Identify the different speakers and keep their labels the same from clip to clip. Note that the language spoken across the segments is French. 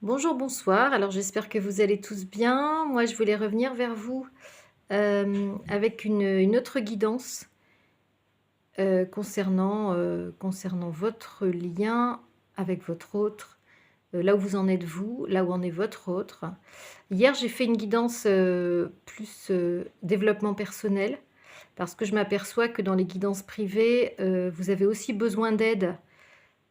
Speaker 1: Bonjour, bonsoir. Alors j'espère que vous allez tous bien. Moi, je voulais revenir vers vous avec une autre guidance concernant votre lien avec votre autre, là où vous en êtes vous, là où en est votre autre. Hier, j'ai fait une guidance plus développement personnel parce que je m'aperçois que dans les guidances privées, vous avez aussi besoin d'aide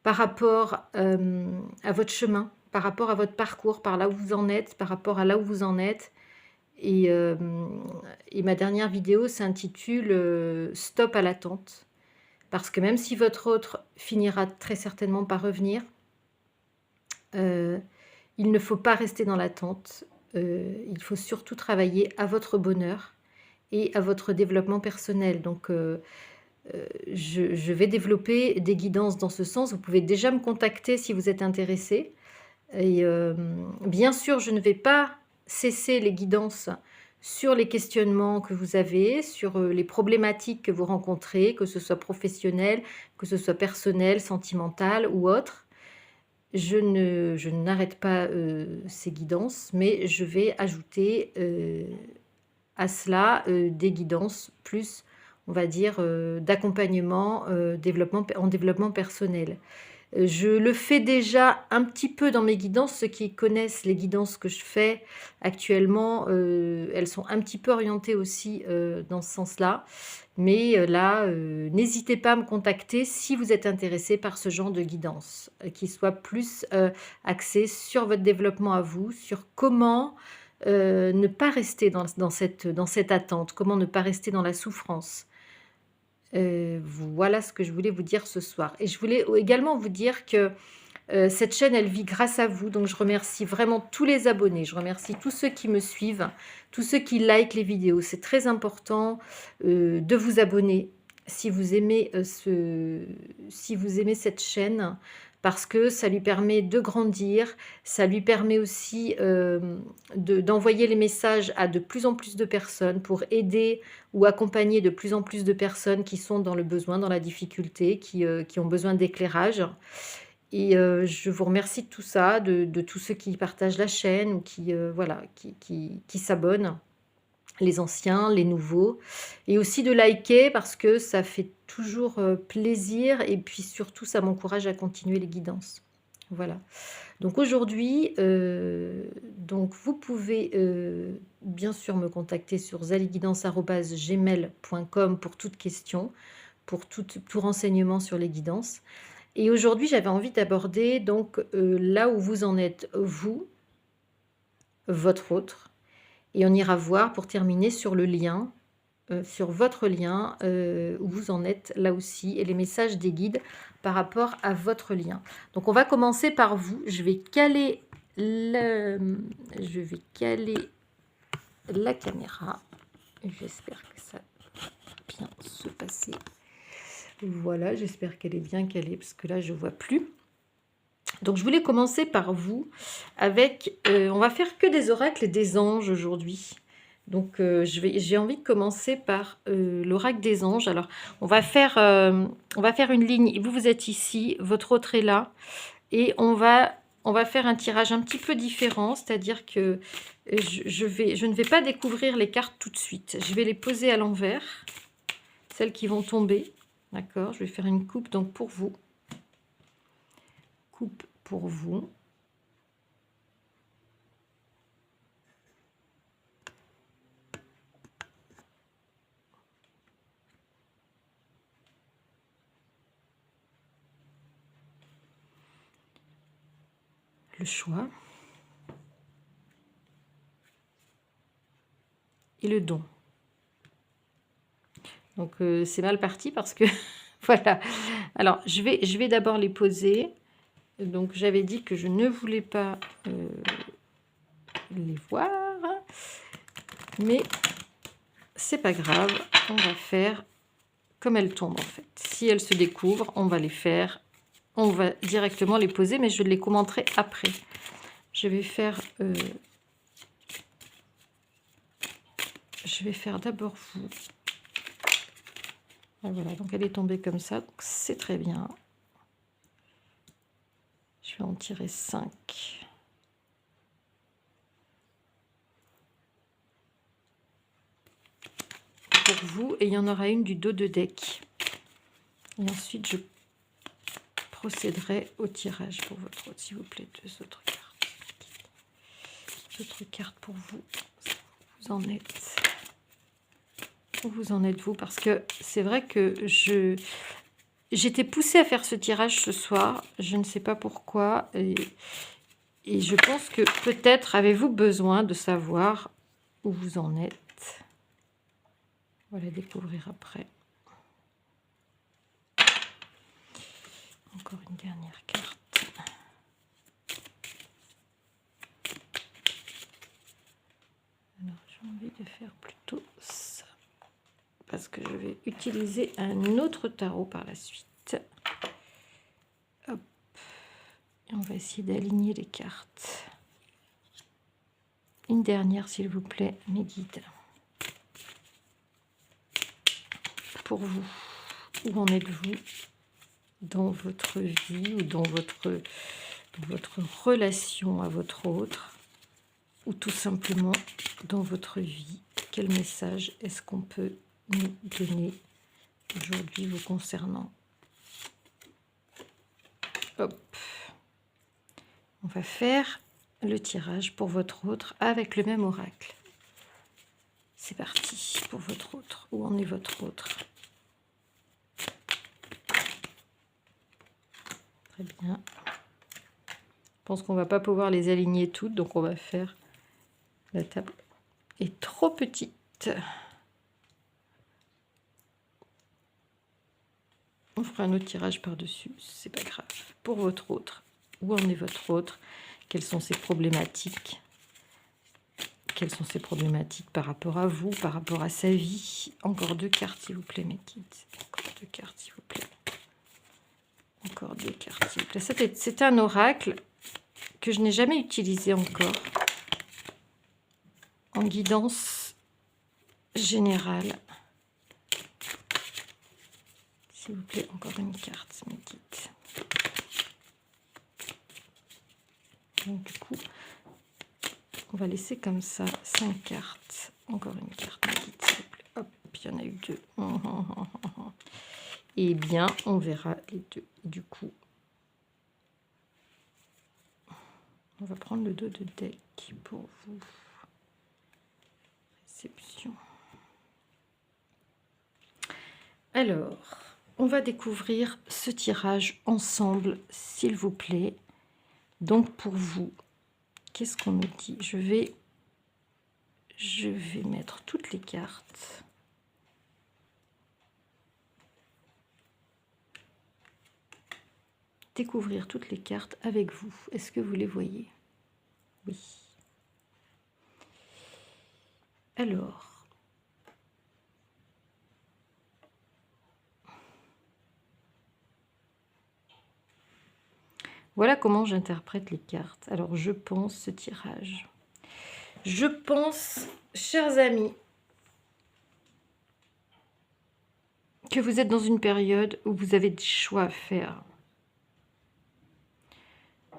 Speaker 1: par rapport, à votre chemin, par rapport à votre parcours, par là où vous en êtes, par rapport à là où vous en êtes et ma dernière vidéo s'intitule, «Stop à l'attente». Parce que même si votre autre finira très certainement par revenir, heu, il ne faut pas rester dans l'attente, il faut surtout travailler à votre bonheur et à votre développement personnel. Donc je vais développer des guidances dans ce sens. Vous pouvez déjà me contacter si vous êtes intéressé et bien sûr, je ne vais pas cesser les guidances sur les questionnements que vous avez, sur, les problématiques que vous rencontrez, que ce soit professionnel, que ce soit personnel, sentimental ou autre. Je n'arrête pas, ces guidances, mais je vais ajouter, à cela, des guidances plus, on va dire, d'accompagnement, développement personnel. Je le fais déjà un petit peu dans mes guidances. Ceux qui connaissent les guidances que je fais actuellement, elles sont un petit peu orientées aussi, dans ce sens-là. Mais, là, n'hésitez pas à me contacter si vous êtes intéressé par ce genre de guidance, qui soit plus, axée sur votre développement à vous, sur comment, ne pas rester dans cette attente, comment ne pas rester dans la souffrance. Voilà ce que je voulais vous dire ce soir et je voulais également vous dire que, cette chaîne, elle vit grâce à vous, donc je remercie vraiment tous les abonnés. Je remercie tous ceux qui me suivent, tous ceux qui likent les vidéos. C'est très important, de vous abonner si vous aimez cette chaîne parce que ça lui permet de grandir. Ça lui permet aussi, d'envoyer les messages à de plus en plus de personnes pour aider ou accompagner de plus en plus de personnes qui sont dans le besoin, dans la difficulté, qui ont besoin d'éclairage. Et je vous remercie de tout ça, de tous ceux qui partagent la chaîne ou qui, voilà, qui s'abonnent, les anciens, les nouveaux et aussi de liker parce que ça fait toujours, plaisir et puis surtout ça m'encourage à continuer les guidances. Voilà. Donc aujourd'hui, donc vous pouvez, bien sûr me contacter sur zaliguidance@gmail.com pour toute question, pour tout renseignement sur les guidances. Et aujourd'hui, j'avais envie d'aborder donc, là où vous en êtes vous, votre autre et on ira voir pour terminer sur le lien, sur votre lien, où vous en êtes là aussi et les messages des guides par rapport à votre lien. Donc on va commencer par vous. Je vais caler la caméra. J'espère que ça va bien se passer. Voilà, j'espère qu'elle est bien calée parce que là je vois plus. Donc je voulais commencer par vous avec, on va faire que des oracles et des anges aujourd'hui. Donc j'ai envie de commencer par, l'oracle des anges. Alors on va faire une ligne. Vous êtes ici, votre autre est là et on va faire un tirage un petit peu différent. C'est-à-dire que, je ne vais pas découvrir les cartes tout de suite. Je vais les poser à l'envers, celles qui vont tomber. D'accord? Je vais faire une coupe donc pour vous. Coupe pour vous. Le choix et le don. Donc c'est mal parti parce que voilà. Alors je vais d'abord les poser. Donc j'avais dit que je ne voulais pas les voir, mais c'est pas grave, on va faire comme elles tombent en fait. Si elles se découvrent, on va les faire, on va directement les poser, mais je les commenterai après. Je vais faire d'abord vous. Et voilà, donc elle est tombée comme ça, donc c'est très bien. Je vais en tirer 5. pour vous et il y en aura une du dos de deck. Et ensuite, je procéderai au tirage pour votre autre, s'il vous plaît. Deux autres cartes. Deux autres cartes pour vous. Vous en êtes. Où vous en êtes-vous? Parce que c'est vrai que j'étais poussée à faire ce tirage ce soir. Je ne sais pas pourquoi. Et je pense que peut-être avez-vous besoin de savoir où vous en êtes. On va la découvrir après. Encore une dernière carte. Alors, j'ai envie de faire plutôt ça. Parce que je vais utiliser un autre tarot par la suite. Hop. Et on va essayer d'aligner les cartes. Une dernière, s'il vous plaît, mes guides. Pour vous, où en êtes-vous dans votre vie ou dans votre relation à votre autre, ou tout simplement dans votre vie? Quel message est-ce qu'on peut nous donner aujourd'hui vous concernant? Hop. On va faire le tirage pour votre autre avec le même oracle. C'est parti pour votre autre. Où en est votre autre? Très bien. Je pense qu'on va pas pouvoir les aligner toutes, donc on va faire... La table est trop petite. On fera un autre tirage par-dessus, c'est pas grave. Pour votre autre, où en est votre autre? Quelles sont ses problématiques? Quelles sont ses problématiques par rapport à vous, par rapport à sa vie? Encore deux cartes, s'il vous plaît, mes guides. Encore deux cartes, s'il vous plaît. Encore deux cartes, s'il vous plaît. C'est un oracle que je n'ai jamais utilisé encore en guidance générale. S'il vous plaît, encore une carte, mes guides. Donc, du coup, on va laisser comme ça 5 cartes. Encore une carte, mes guides, s'il vous plaît. Hop, il y en a eu deux. Eh bien, on verra les deux. Du coup, on va prendre le dos de deck pour vous. Réception. Alors, on va découvrir ce tirage ensemble, s'il vous plaît. Donc, pour vous, qu'est-ce qu'on me dit? Je vais mettre toutes les cartes. Découvrir toutes les cartes avec vous. Est-ce que vous les voyez? Oui. Alors, voilà comment j'interprète les cartes. Alors, je pense ce tirage. Je pense, chers amis, que vous êtes dans une période où vous avez des choix à faire.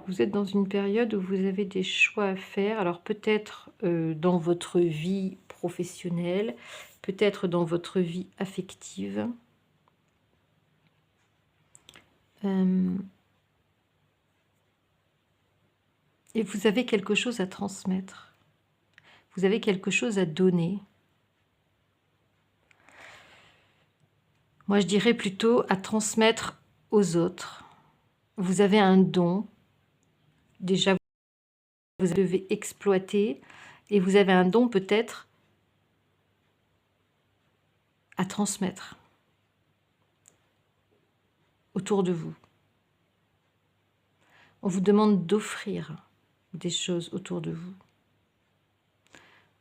Speaker 1: Vous êtes dans une période où vous avez des choix à faire. Alors, peut-être dans votre vie professionnelle, peut-être dans votre vie affective. Et vous avez quelque chose à transmettre. Vous avez quelque chose à donner. Moi, je dirais plutôt à transmettre aux autres. Vous avez un don. Déjà, vous devez exploiter. Et vous avez un don peut-être à transmettre autour de vous. On vous demande d'offrir des choses autour de vous.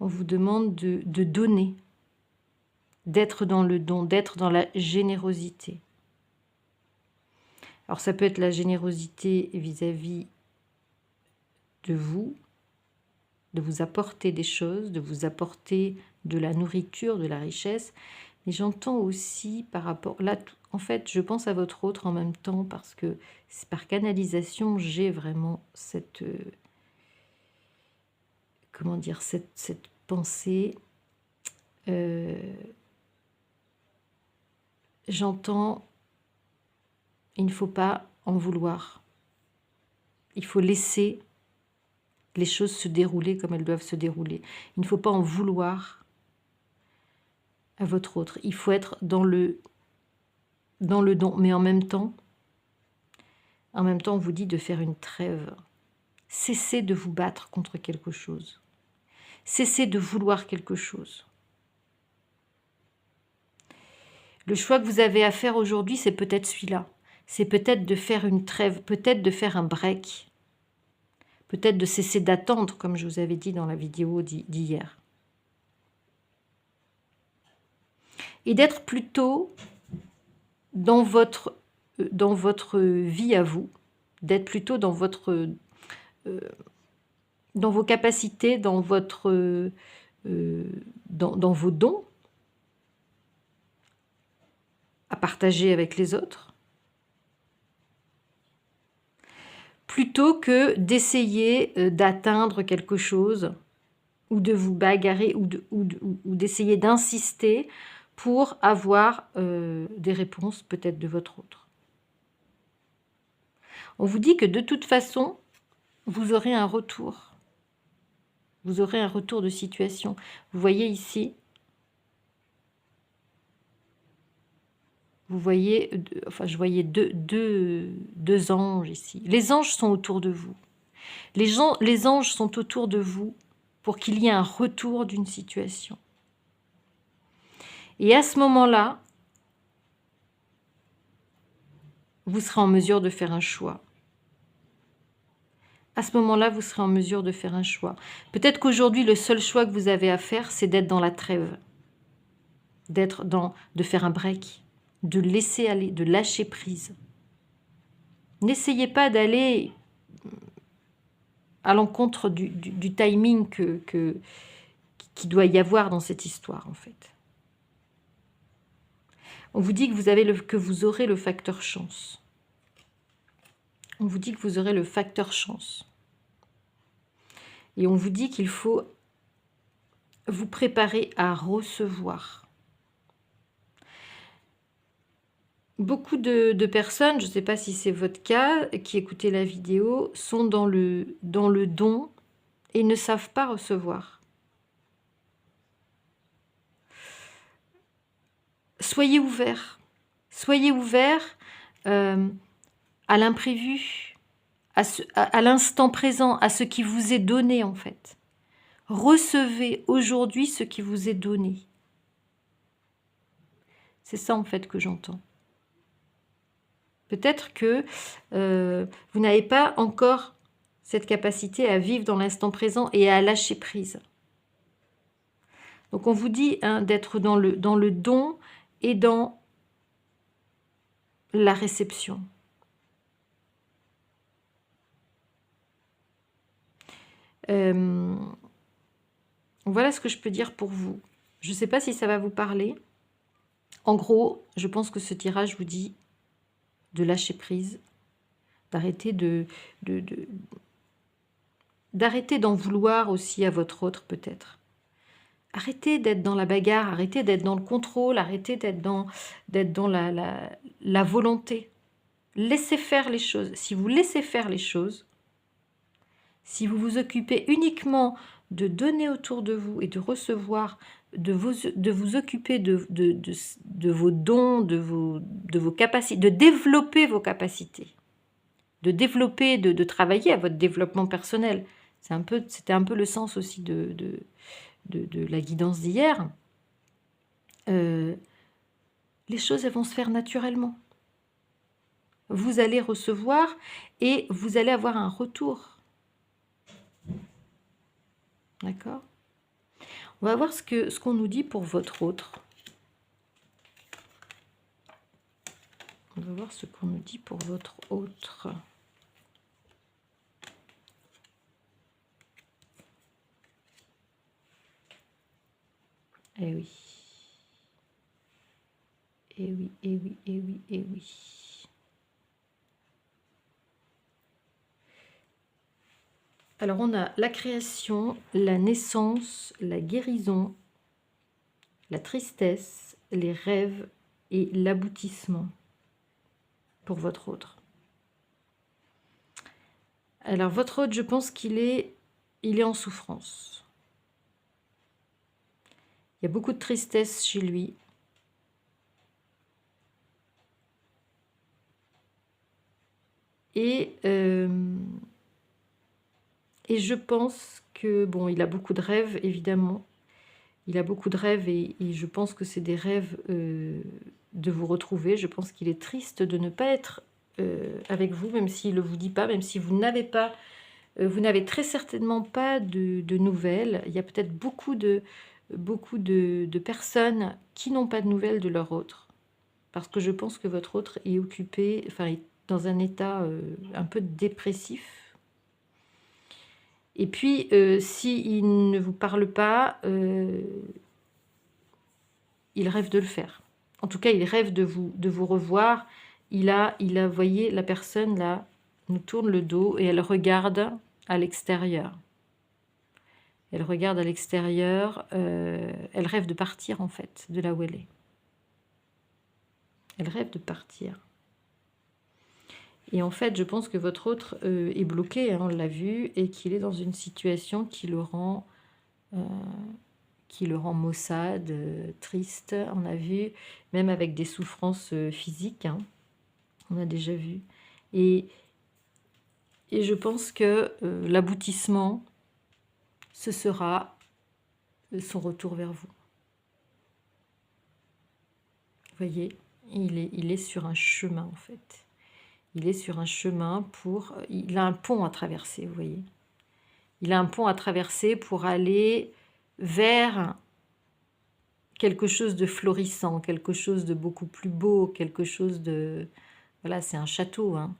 Speaker 1: On vous demande de donner, d'être dans le don, d'être dans la générosité. Alors ça peut être la générosité vis-à-vis de vous apporter des choses, de vous apporter de la nourriture, de la richesse. Mais j'entends aussi par rapport... Là, en fait, je pense à votre autre en même temps parce que par canalisation, j'ai vraiment cette... comment dire, cette pensée j'entends, il ne faut pas en vouloir. Il faut laisser les choses se dérouler comme elles doivent se dérouler. Il ne faut pas en vouloir à votre autre. Il faut être dans le don. Mais en même temps, on vous dit de faire une trêve. Cessez de vous battre contre quelque chose. Cessez de vouloir quelque chose. Le choix que vous avez à faire aujourd'hui, c'est peut-être celui-là. C'est peut-être de faire une trêve, peut-être de faire un break. Peut-être de cesser d'attendre, comme je vous avais dit dans la vidéo d'hier. Et d'être plutôt dans votre vie à vous, d'être plutôt dans vos capacités, dans vos dons à partager avec les autres, plutôt que d'essayer d'atteindre quelque chose ou de vous bagarrer ou d'essayer d'insister pour avoir des réponses peut-être de votre autre. On vous dit que de toute façon, vous aurez un retour. Vous aurez un retour de situation. Vous voyez ici, vous voyez, enfin je voyais deux anges ici. Les anges sont autour de vous. Les anges sont autour de vous pour qu'il y ait un retour d'une situation. Et à ce moment-là, vous serez en mesure de faire un choix. À ce moment-là, vous serez en mesure de faire un choix. Peut-être qu'aujourd'hui, le seul choix que vous avez à faire, c'est d'être dans la trêve, de faire un break, de laisser aller, de lâcher prise. N'essayez pas d'aller à l'encontre du timing qu'il doit y avoir dans cette histoire, en fait. On vous dit que vous aurez le facteur chance. On vous dit que vous aurez le facteur chance. Et on vous dit qu'il faut vous préparer à recevoir. Beaucoup de personnes, je ne sais pas si c'est votre cas, qui écoutez la vidéo, sont dans le don et ne savent pas recevoir. Soyez ouverts. Soyez ouverts à l'imprévu, à l'instant présent, à ce qui vous est donné en fait. Recevez aujourd'hui ce qui vous est donné. C'est ça en fait que j'entends. Peut-être que vous n'avez pas encore cette capacité à vivre dans l'instant présent et à lâcher prise. Donc on vous dit d'être dans le don et dans la réception. Voilà ce que je peux dire pour vous. Je ne sais pas si ça va vous parler. En gros, je pense que ce tirage vous dit de lâcher prise, d'arrêter d'arrêter d'en vouloir aussi à votre autre peut-être. Arrêtez d'être dans la bagarre, arrêtez d'être dans le contrôle, arrêtez d'être dans la volonté. Laissez faire les choses. Si vous laissez faire les choses, si vous vous occupez uniquement de donner autour de vous et de recevoir, de vous occuper de vos dons, de vos capacités, de développer vos capacités, de travailler à votre développement personnel. C'était un peu le sens aussi de la guidance d'hier. Les choses elles vont se faire naturellement. Vous allez recevoir et vous allez avoir un retour. D'accord ? On va voir ce qu'on nous dit pour votre autre. On va voir ce qu'on nous dit pour votre autre. Eh oui. Eh oui, eh oui, eh oui, eh oui. Alors, on a la création, la naissance, la guérison, la tristesse, les rêves et l'aboutissement pour votre autre. Alors votre autre, je pense qu'il est en souffrance. Il y a beaucoup de tristesse chez lui. Et je pense que, bon, il a beaucoup de rêves, évidemment. Il a beaucoup de rêves et je pense que c'est des rêves de vous retrouver. Je pense qu'il est triste de ne pas être avec vous, même s'il ne vous dit pas, même si vous n'avez pas, vous n'avez très certainement pas de nouvelles. Il y a peut-être beaucoup de personnes qui n'ont pas de nouvelles de leur autre. Parce que je pense que votre autre est occupé, enfin, est dans un état un peu dépressif. Et puis, s'il ne vous parle pas, il rêve de le faire. En tout cas, il rêve de vous revoir. Il a, vous voyez, la personne, là, nous tourne le dos et elle regarde à l'extérieur. Elle regarde à l'extérieur. Elle rêve de partir, en fait, de là où elle est. Elle rêve de partir. Et en fait, je pense que votre autre est bloqué, hein, on l'a vu, et qu'il est dans une situation qui le rend maussade, triste. On a vu, même avec des souffrances physiques, hein, on a déjà vu. Et je pense que l'aboutissement, ce sera son retour vers vous. Vous voyez, il est sur un chemin, en fait. Il est sur un chemin pour... Il a un pont à traverser, vous voyez. Il a un pont à traverser pour aller vers quelque chose de florissant, quelque chose de beaucoup plus beau, quelque chose de... Voilà, c'est un château, hein.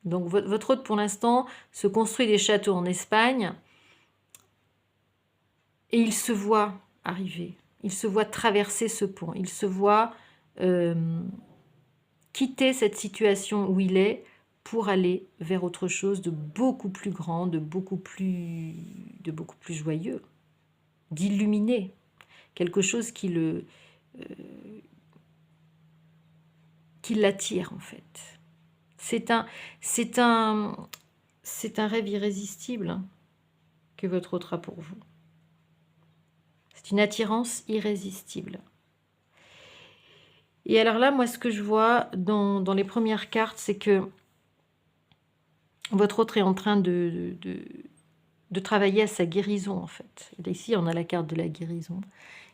Speaker 1: Donc votre hôte, pour l'instant, se construit des châteaux en Espagne et il se voit arriver. Il se voit traverser ce pont. Il se voit... quitter cette situation où il est pour aller vers autre chose de beaucoup plus grand, de beaucoup plus joyeux, d'illuminé, quelque chose qui l'attire en fait. C'est un rêve irrésistible, hein, que votre autre a pour vous. C'est une attirance irrésistible. Et alors là, moi, ce que je vois dans les premières cartes, c'est que votre autre est en train de travailler à sa guérison, en fait. Et ici, on a la carte de la guérison.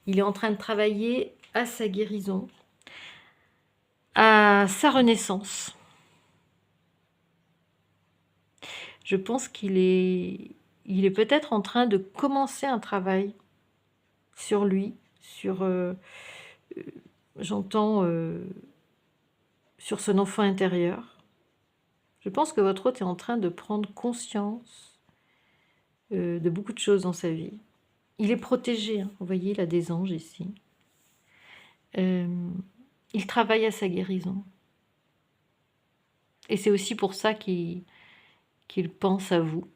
Speaker 1: Il est en train de travailler à sa guérison, à sa renaissance. Je pense qu'il est peut-être en train de commencer un travail sur lui, sur... j'entends sur son enfant intérieur. Je pense que votre hôte est en train de prendre conscience de beaucoup de choses dans sa vie. Il est protégé, hein. Vous voyez, il a des anges ici. Il travaille à sa guérison. Et c'est aussi pour ça qu'il pense à vous.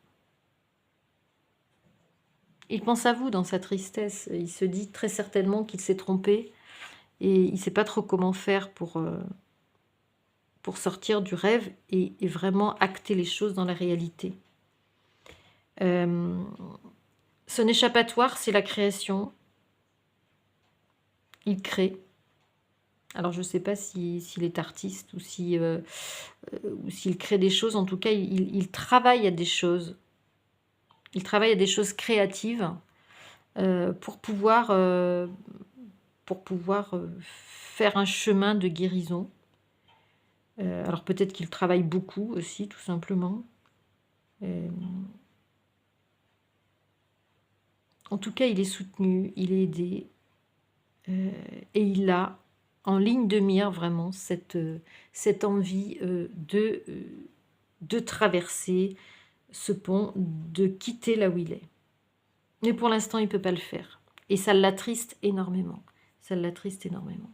Speaker 1: Il pense à vous dans sa tristesse. Il se dit très certainement qu'il s'est trompé et il ne sait pas trop comment faire pour sortir du rêve et vraiment acter les choses dans la réalité. Son échappatoire, c'est la création. Il crée. Alors, je ne sais pas s'il est artiste ou s'il crée des choses. En tout cas, il travaille à des choses. Il travaille à des choses créatives pour pouvoir faire un chemin de guérison. Alors peut-être qu'il travaille beaucoup aussi, tout simplement. En tout cas, il est soutenu, il est aidé. Et il a en ligne de mire vraiment cette envie de traverser ce pont, de quitter là où il est. Mais pour l'instant, il ne peut pas le faire. Et ça l'attriste énormément. Ça l'attriste énormément.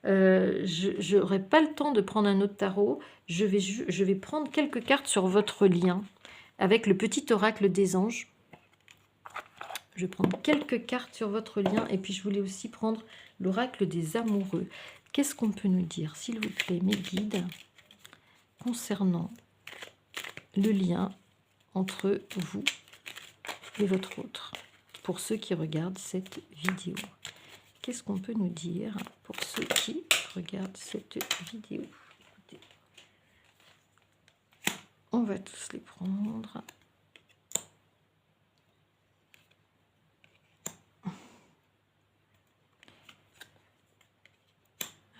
Speaker 1: Je n'aurai pas le temps de prendre un autre tarot. Je vais prendre quelques cartes sur votre lien avec le petit oracle des anges. Je vais prendre quelques cartes sur votre lien et puis je voulais aussi prendre l'oracle des amoureux. Qu'est-ce qu'on peut nous dire, s'il vous plaît, mes guides, concernant le lien entre vous et votre autre, pour ceux qui regardent cette vidéo? Qu'est-ce qu'on peut nous dire pour ceux qui regardent cette vidéo? Écoutez, on va tous les prendre.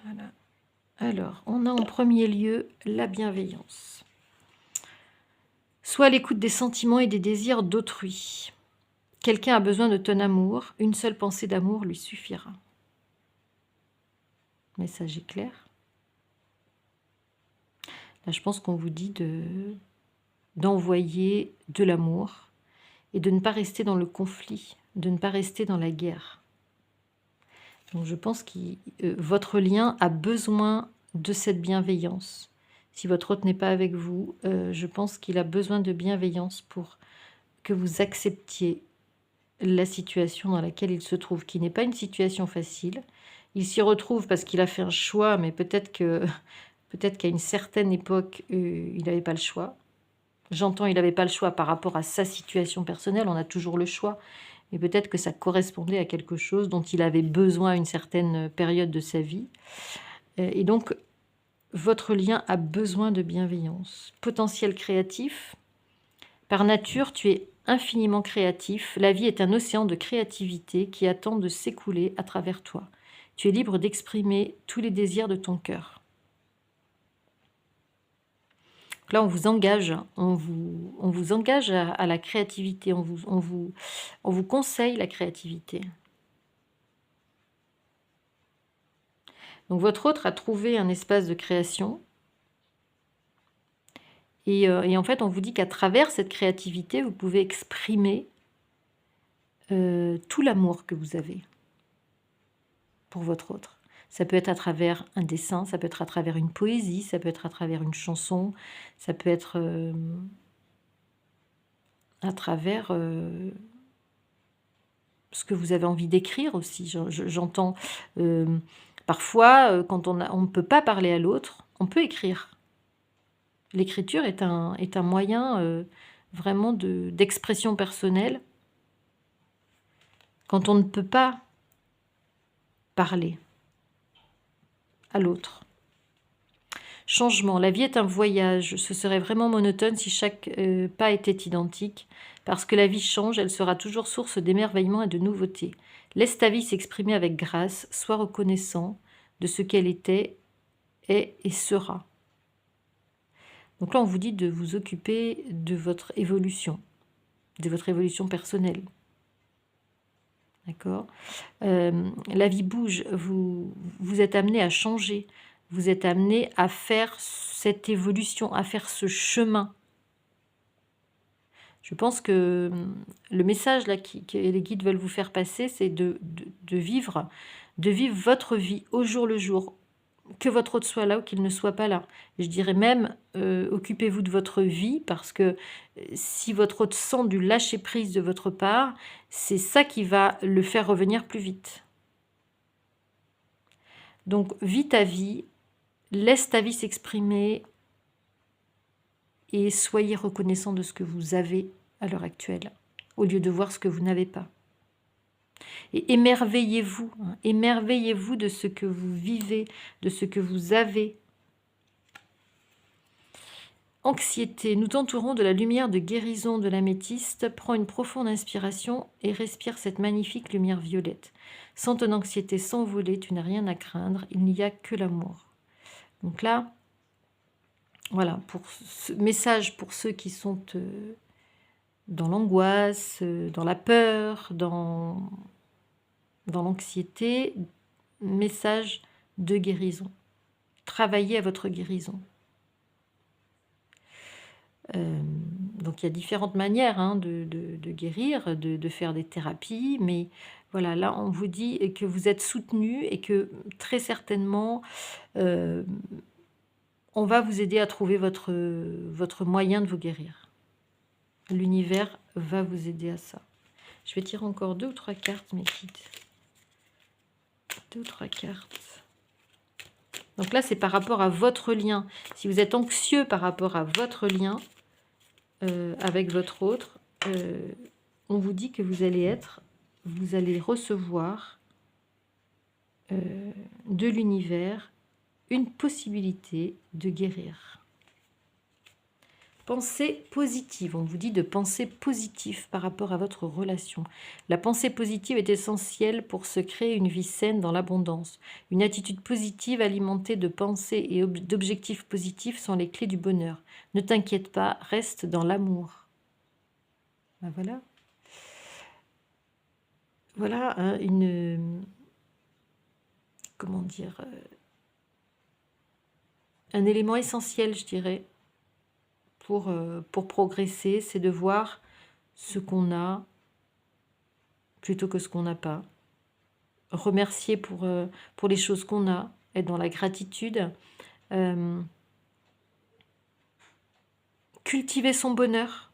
Speaker 1: Voilà. Alors, on a en premier lieu la bienveillance. Sois à l'écoute des sentiments et des désirs d'autrui. Quelqu'un a besoin de ton amour, une seule pensée d'amour lui suffira. Message est clair. Là, je pense qu'on vous dit d'envoyer de l'amour et de ne pas rester dans le conflit, de ne pas rester dans la guerre. Donc je pense que votre lien a besoin de cette bienveillance. Si votre hôte n'est pas avec vous, je pense qu'il a besoin de bienveillance pour que vous acceptiez la situation dans laquelle il se trouve, qui n'est pas une situation facile. Il s'y retrouve parce qu'il a fait un choix, mais peut-être qu'à une certaine époque, il n'avait pas le choix. J'entends, il n'avait pas le choix par rapport à sa situation personnelle, on a toujours le choix. Mais peut-être que ça correspondait à quelque chose dont il avait besoin à une certaine période de sa vie. Et donc, votre lien a besoin de bienveillance. Potentiel créatif. Par nature, tu es infiniment créatif. La vie est un océan de créativité qui attend de s'écouler à travers toi. Tu es libre d'exprimer tous les désirs de ton cœur. Là, on vous engage, on vous engage à la créativité, on vous conseille la créativité. Donc votre autre a trouvé un espace de création. Et en fait, on vous dit qu'à travers cette créativité, vous pouvez exprimer tout l'amour que vous avez pour votre autre. Ça peut être à travers un dessin, ça peut être à travers une poésie, ça peut être à travers une chanson, ça peut être à travers ce que vous avez envie d'écrire aussi. J'entends parfois, quand on ne peut pas parler à l'autre, on peut écrire. L'écriture est un moyen vraiment d'expression personnelle quand on ne peut pas parler à l'autre. Changement. La vie est un voyage. Ce serait vraiment monotone si chaque pas était identique. Parce que la vie change, elle sera toujours source d'émerveillement et de nouveautés. Laisse ta vie s'exprimer avec grâce. Sois reconnaissant de ce qu'elle était, est et sera. Donc là, on vous dit de vous occuper de votre évolution personnelle. D'accord ? La vie bouge, vous êtes amené à changer, vous êtes amené à faire cette évolution, à faire ce chemin. Je pense que le message là que les guides veulent vous faire passer, c'est de vivre votre vie au jour le jour, que votre autre soit là ou qu'il ne soit pas là. Je dirais même, occupez-vous de votre vie, parce que si votre autre sent du lâcher-prise de votre part, c'est ça qui va le faire revenir plus vite. Donc, vis ta vie, laisse ta vie s'exprimer et soyez reconnaissant de ce que vous avez à l'heure actuelle, au lieu de voir ce que vous n'avez pas. Et émerveillez-vous, émerveillez-vous de ce que vous vivez, de ce que vous avez. Anxiété, nous t'entourons de la lumière de guérison de l'améthyste. Prends une profonde inspiration et respire cette magnifique lumière violette. Sans ton anxiété s'envoler, tu n'as rien à craindre, il n'y a que l'amour. Donc là, voilà, pour ce message pour ceux qui sont dans l'angoisse, dans la peur, dans l'anxiété, message de guérison. Travaillez à votre guérison. Donc il y a différentes manières de guérir, de faire des thérapies, mais voilà, là on vous dit que vous êtes soutenu et que très certainement on va vous aider à trouver votre moyen de vous guérir. L'univers va vous aider à ça. Je vais tirer encore 2 ou 3 cartes, mes guides. 2 ou 3 cartes. Donc là, c'est par rapport à votre lien. Si vous êtes anxieux par rapport à votre lien avec votre autre, on vous dit que vous allez recevoir de l'univers une possibilité de guérir. Pensée positive, on vous dit de penser positif par rapport à votre relation. La pensée positive est essentielle pour se créer une vie saine dans l'abondance. Une attitude positive alimentée de pensées et d'objectifs positifs sont les clés du bonheur. Ne t'inquiète pas, reste dans l'amour. Ben voilà. Voilà hein, comment dire, un élément essentiel, je dirais, pour progresser, c'est de voir ce qu'on a plutôt que ce qu'on n'a pas. Remercier pour les choses qu'on a, être dans la gratitude. Cultiver son bonheur.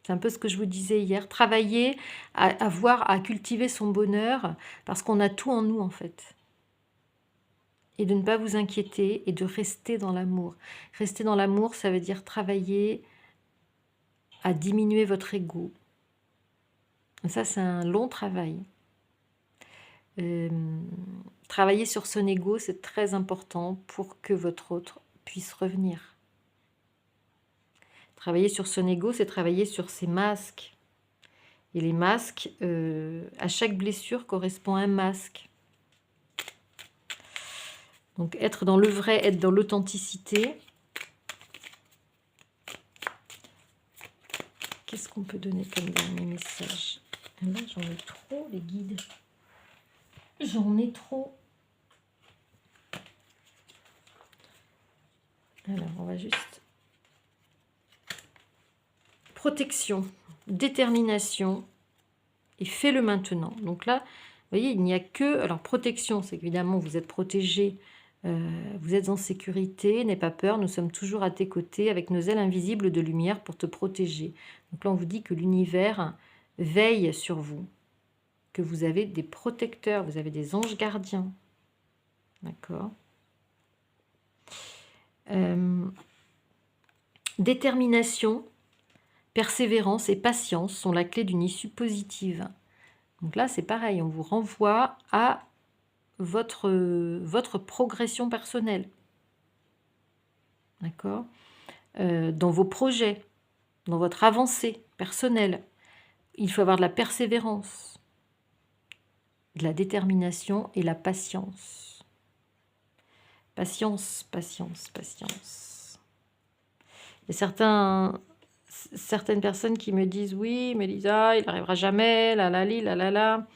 Speaker 1: C'est un peu ce que je vous disais hier. Travailler à cultiver son bonheur parce qu'on a tout en nous en fait. Et de ne pas vous inquiéter et de rester dans l'amour. Rester dans l'amour, ça veut dire travailler à diminuer votre ego. Ça, c'est un long travail. Travailler sur son ego, c'est très important pour que votre autre puisse revenir. Travailler sur son ego, c'est travailler sur ses masques. Et les masques, à chaque blessure correspond un masque. Donc être dans le vrai, être dans l'authenticité. Qu'est-ce qu'on peut donner comme dernier message? Là, j'en ai trop, les guides. J'en ai trop. Alors, on va juste... Protection, détermination et fais-le maintenant. Donc là, vous voyez, il n'y a que... Alors, protection, c'est qu'évidemment, vous êtes protégé, vous êtes en sécurité, n'aie pas peur, nous sommes toujours à tes côtés avec nos ailes invisibles de lumière pour te protéger. Donc là, on vous dit que l'univers veille sur vous, que vous avez des protecteurs, vous avez des anges gardiens. D'accord. Détermination, persévérance et patience sont la clé d'une issue positive. Donc là, c'est pareil, on vous renvoie à votre progression personnelle. D'accord. Dans vos projets, dans votre avancée personnelle, il faut avoir de la persévérance, de la détermination et la patience. Patience, patience, patience. Il y a certaines personnes qui me disent « Oui, mais Lisa, il n'arrivera jamais, la la li, la la la,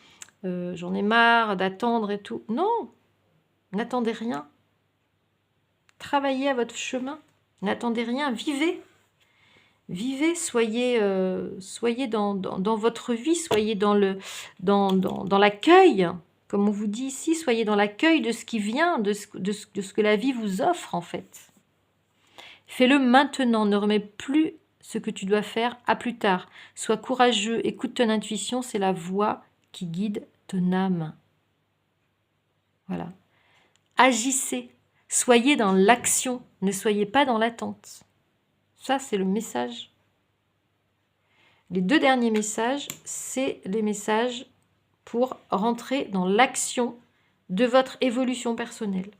Speaker 1: j'en ai marre d'attendre et tout. » Non, n'attendez rien. Travaillez à votre chemin. N'attendez rien, vivez. Vivez, soyez dans votre vie, soyez dans l'accueil, comme on vous dit ici, soyez dans l'accueil de ce qui vient, de ce que la vie vous offre en fait. Fais-le maintenant, ne remets plus ce que tu dois faire à plus tard. Sois courageux, écoute ton intuition, c'est la voix qui guide ton âme. Voilà. Agissez, soyez dans l'action, ne soyez pas dans l'attente. Ça, c'est le message. Les deux derniers messages, c'est les messages pour rentrer dans l'action de votre évolution personnelle.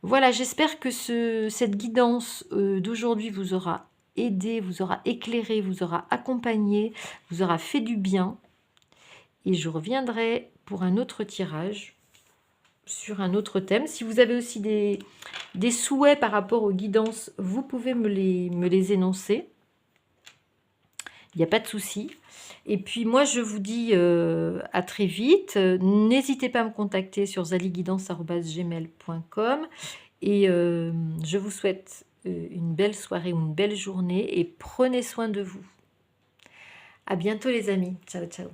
Speaker 1: Voilà, j'espère que cette guidance d'aujourd'hui vous aura aidé, vous aura éclairé, vous aura accompagné, vous aura fait du bien. Et je reviendrai pour un autre tirage sur un autre thème. Si vous avez aussi des souhaits par rapport aux guidances, vous pouvez me les énoncer. Il n'y a pas de souci. Et puis moi, je vous dis à très vite. N'hésitez pas à me contacter sur zaliguidance@gmail.com. Et je vous souhaite une belle soirée ou une belle journée et prenez soin de vous. À bientôt les amis. Ciao, ciao.